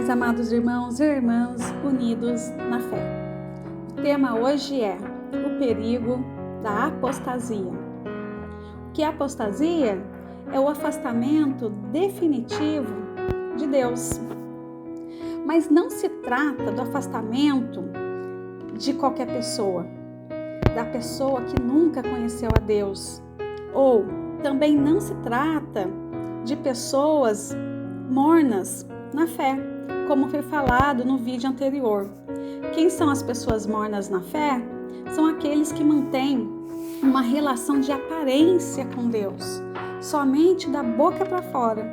meus amados irmãos e irmãs unidos na fé. O tema hoje é o perigo da apostasia. O que é apostasia? É o afastamento definitivo de Deus. Mas não se trata do afastamento de qualquer pessoa, da pessoa que nunca conheceu a Deus. Ou também não se trata de pessoas mornas na fé, como foi falado no vídeo anterior. Quem são as pessoas mornas na fé? São aqueles que mantêm uma relação de aparência com Deus, somente da boca para fora.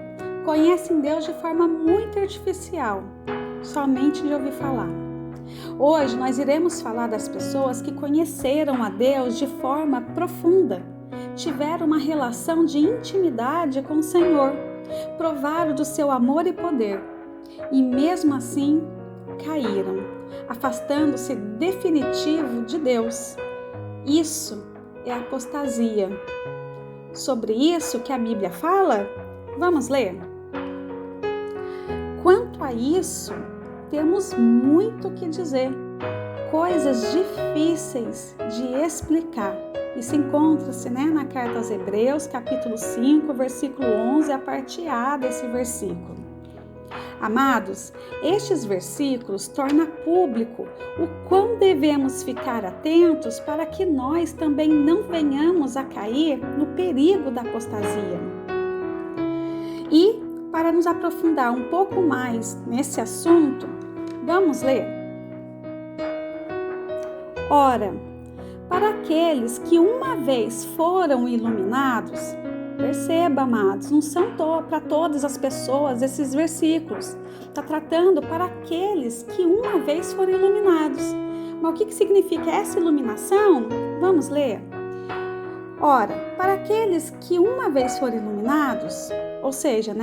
Conhecem Deus de forma muito artificial, somente de ouvir falar. Hoje nós iremos falar das pessoas que conheceram a Deus de forma profunda, tiveram uma relação de intimidade com o Senhor, provaram do seu amor e poder, e mesmo assim caíram, afastando-se definitivo de Deus. Isso é apostasia. Sobre isso que a Bíblia fala, vamos ler? Quanto a isso, temos muito o que dizer, coisas difíceis de explicar. Isso encontra-se na carta aos Hebreus, capítulo 5, versículo 11, a parte A desse versículo. Amados, estes versículos tornam público o quão devemos ficar atentos para que nós também não venhamos a cair no perigo da apostasia. E, para nos aprofundar um pouco mais nesse assunto, vamos ler. Ora, para aqueles que uma vez foram iluminados, perceba, amados, não são para todas as pessoas esses versículos. Está tratando para aqueles que uma vez foram iluminados. Mas o que significa essa iluminação? Vamos ler. Ora, para aqueles que uma vez foram iluminados, ou seja,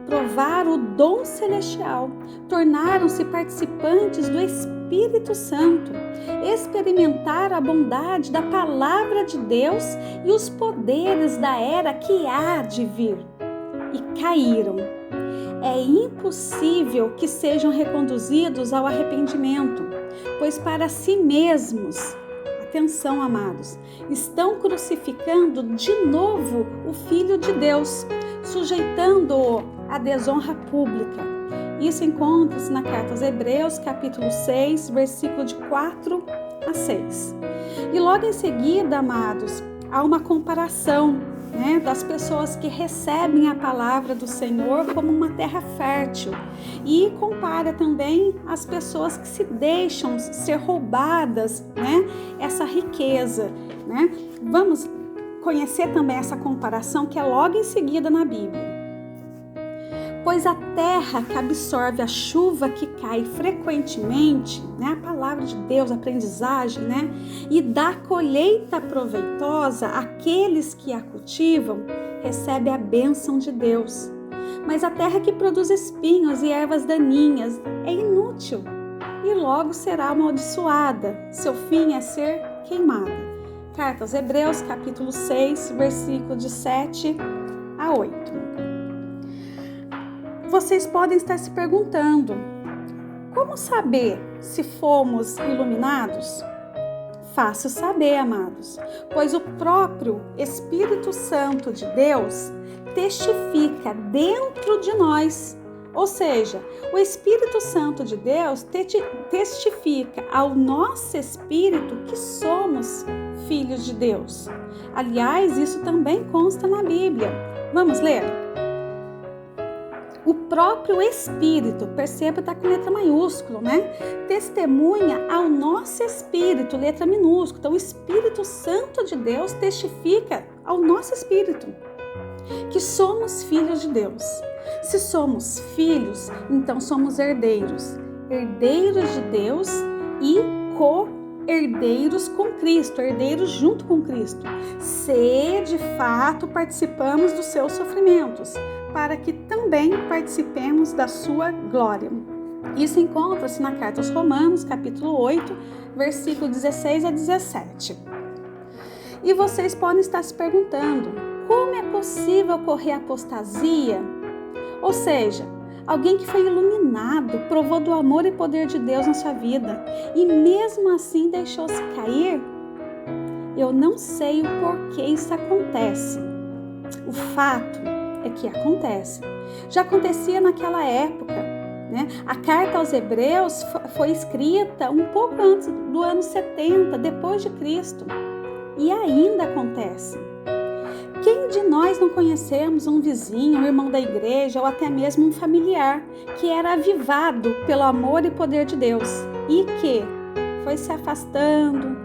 provaram o dom celestial, tornaram-se participantes do Espírito Santo, experimentaram a bondade da palavra de Deus e os poderes da era que há de vir, e caíram. É impossível que sejam reconduzidos ao arrependimento, pois para si mesmos, atenção, amados, estão crucificando de novo o Filho de Deus, sujeitando-o à desonra pública. Isso encontra-se na carta aos Hebreus, capítulo 6, versículo de 4 a 6. E logo em seguida, amados, há uma comparação das pessoas que recebem a palavra do Senhor como uma terra fértil, e compara também as pessoas que se deixam ser roubadas, essa riqueza. Vamos conhecer também essa comparação que é logo em seguida na Bíblia. Pois a terra que absorve a chuva que cai frequentemente, a palavra de Deus, a aprendizagem, e dá colheita proveitosa àqueles que a cultivam, recebe a bênção de Deus. Mas a terra que produz espinhos e ervas daninhas é inútil e logo será amaldiçoada. Seu fim é ser queimada. Carta aos Hebreus, capítulo 6, versículo de 7 a 8. Vocês podem estar se perguntando, como saber se fomos iluminados? Fácil saber, amados, pois o próprio Espírito Santo de Deus testifica dentro de nós. Ou seja, o Espírito Santo de Deus testifica ao nosso espírito que somos filhos de Deus. Aliás, isso também consta na Bíblia. Vamos ler? O próprio Espírito, perceba, está com letra maiúscula, testemunha ao nosso espírito, letra minúscula. Então, o Espírito Santo de Deus testifica ao nosso espírito que somos filhos de Deus. Se somos filhos, então somos herdeiros. Herdeiros de Deus e co-herdeiros com Cristo, herdeiros junto com Cristo. Se, de fato, participamos dos seus sofrimentos, para que também participemos da sua glória. Isso encontra-se na carta aos Romanos, capítulo 8, versículo 16 a 17. E vocês podem estar se perguntando, como é possível ocorrer apostasia? Ou seja, Alguém que foi iluminado, provou do amor e poder de Deus na sua vida e mesmo assim deixou-se cair? Eu não sei o porquê isso acontece. O fato é que acontece. Já acontecia naquela época, né? A carta aos Hebreus foi escrita um pouco antes do ano 70, depois de Cristo. E ainda acontece. Quem de nós não conhecemos um vizinho, um irmão da igreja ou até mesmo um familiar que era avivado pelo amor e poder de Deus e que foi se afastando,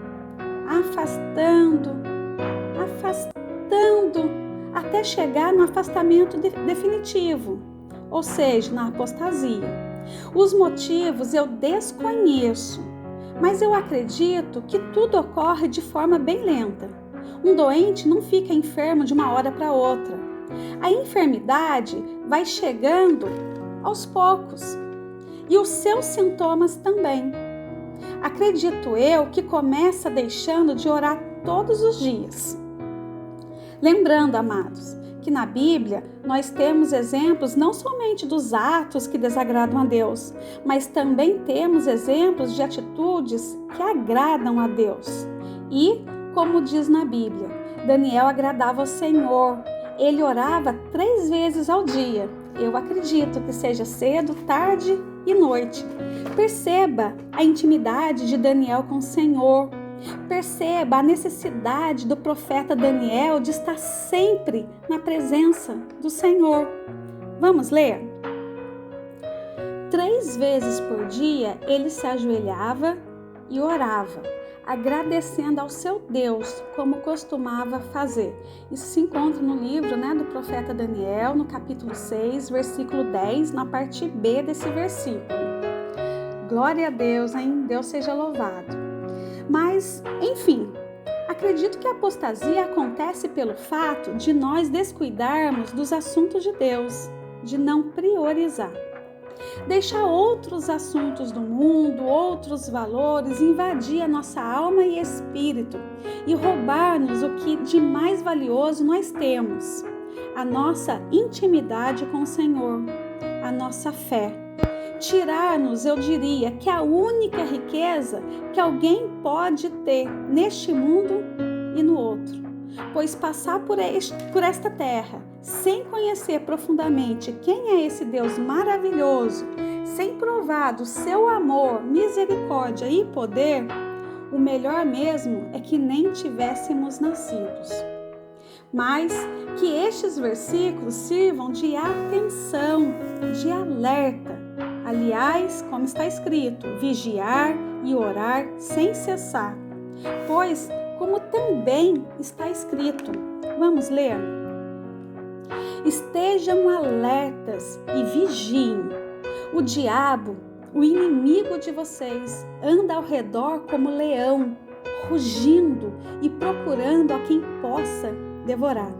até chegar no afastamento definitivo, ou seja, na apostasia. Os motivos eu desconheço, mas eu acredito que tudo ocorre de forma bem lenta. Um doente não fica enfermo de uma hora para outra. A enfermidade vai chegando aos poucos e os seus sintomas também. Acredito eu que começa deixando de orar todos os dias. Lembrando, amados, que na Bíblia nós temos exemplos não somente dos atos que desagradam a Deus, mas também temos exemplos de atitudes que agradam a Deus. E, como diz na Bíblia, Daniel agradava ao Senhor. Ele orava 3 vezes ao dia. Eu acredito que seja cedo, tarde e noite. Perceba a intimidade de Daniel com o Senhor. Perceba a necessidade do profeta Daniel de estar sempre na presença do Senhor. Vamos ler? 3 vezes por dia ele se ajoelhava e orava, agradecendo ao seu Deus, como costumava fazer. Isso se encontra no livro, do profeta Daniel, no capítulo 6, versículo 10, na parte B desse versículo. Glória a Deus, hein? Deus seja louvado. Mas, enfim, acredito que a apostasia acontece pelo fato de nós descuidarmos dos assuntos de Deus, de não priorizar. Deixar outros assuntos do mundo, outros valores invadir a nossa alma e espírito e roubar-nos o que de mais valioso nós temos: a nossa intimidade com o Senhor, a nossa fé. Tirar-nos, eu diria, que a única riqueza que alguém pode ter neste mundo e no outro. Pois passar por esta terra sem conhecer profundamente quem é esse Deus maravilhoso, sem provar do seu amor, misericórdia e poder, o melhor mesmo é que nem tivéssemos nascidos. Mas que estes versículos sirvam de atenção, de alerta. Aliás, como está escrito, vigiar e orar sem cessar. Pois, como também está escrito, vamos ler? Estejam alertas e vigiem. O diabo, o inimigo de vocês, anda ao redor como leão, rugindo e procurando a quem possa devorar.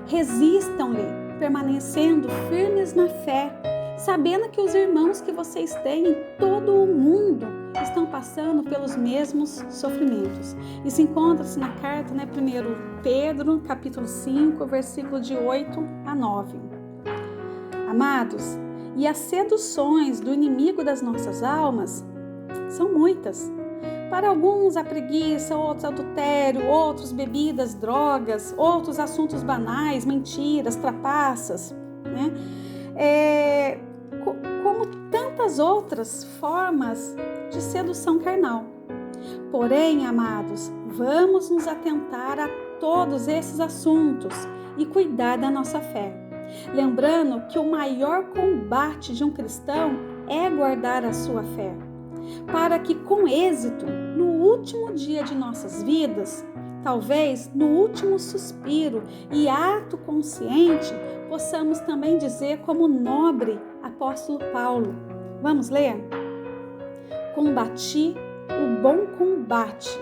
Resistam-lhe, permanecendo firmes na fé, sabendo que os irmãos que vocês têm em todo o mundo estão passando pelos mesmos sofrimentos. Isso encontra-se na carta, 1 Pedro, capítulo 5, versículo de 8 a 9. Amados, e as seduções do inimigo das nossas almas são muitas. Para alguns, a preguiça, outros, adultério, outros, bebidas, drogas, outros, assuntos banais, mentiras, trapaças, como tantas outras formas de sedução carnal. Porém, amados, vamos nos atentar a todos esses assuntos e cuidar da nossa fé. Lembrando que o maior combate de um cristão é guardar a sua fé, para que com êxito, no último dia de nossas vidas, talvez no último suspiro e ato consciente, possamos também dizer como o nobre apóstolo Paulo. Vamos ler? Combati o bom combate,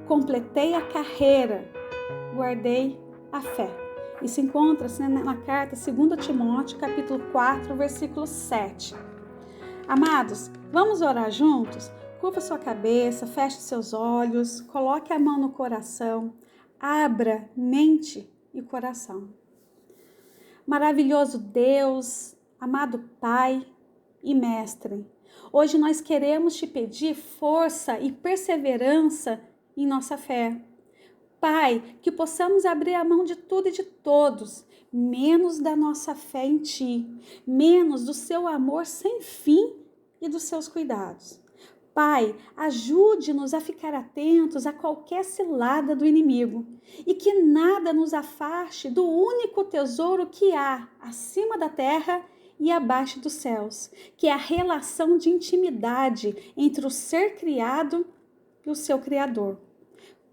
completei a carreira, guardei a fé. Isso encontra-se na carta 2 Timóteo, capítulo 4, versículo 7. Amados, vamos orar juntos? Curva sua cabeça, feche seus olhos, coloque a mão no coração, abra mente e coração. Maravilhoso Deus, Amado Pai e Mestre, hoje nós queremos te pedir força e perseverança em nossa fé. Pai, que possamos abrir a mão de tudo e de todos, menos da nossa fé em Ti, menos do Seu amor sem fim e dos Seus cuidados. Pai, ajude-nos a ficar atentos a qualquer cilada do inimigo e que nada nos afaste do único tesouro que há acima da terra e abaixo dos céus, que é a relação de intimidade entre o ser criado e o seu Criador.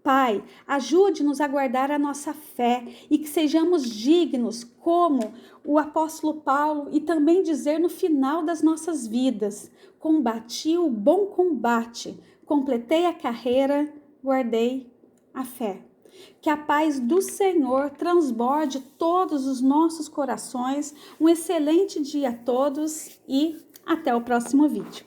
Pai, ajude-nos a guardar a nossa fé e que sejamos dignos, como o apóstolo Paulo, e também dizer no final das nossas vidas: combati o bom combate, completei a carreira, guardei a fé. Que a paz do Senhor transborde todos os nossos corações. Um excelente dia a todos e até o próximo vídeo.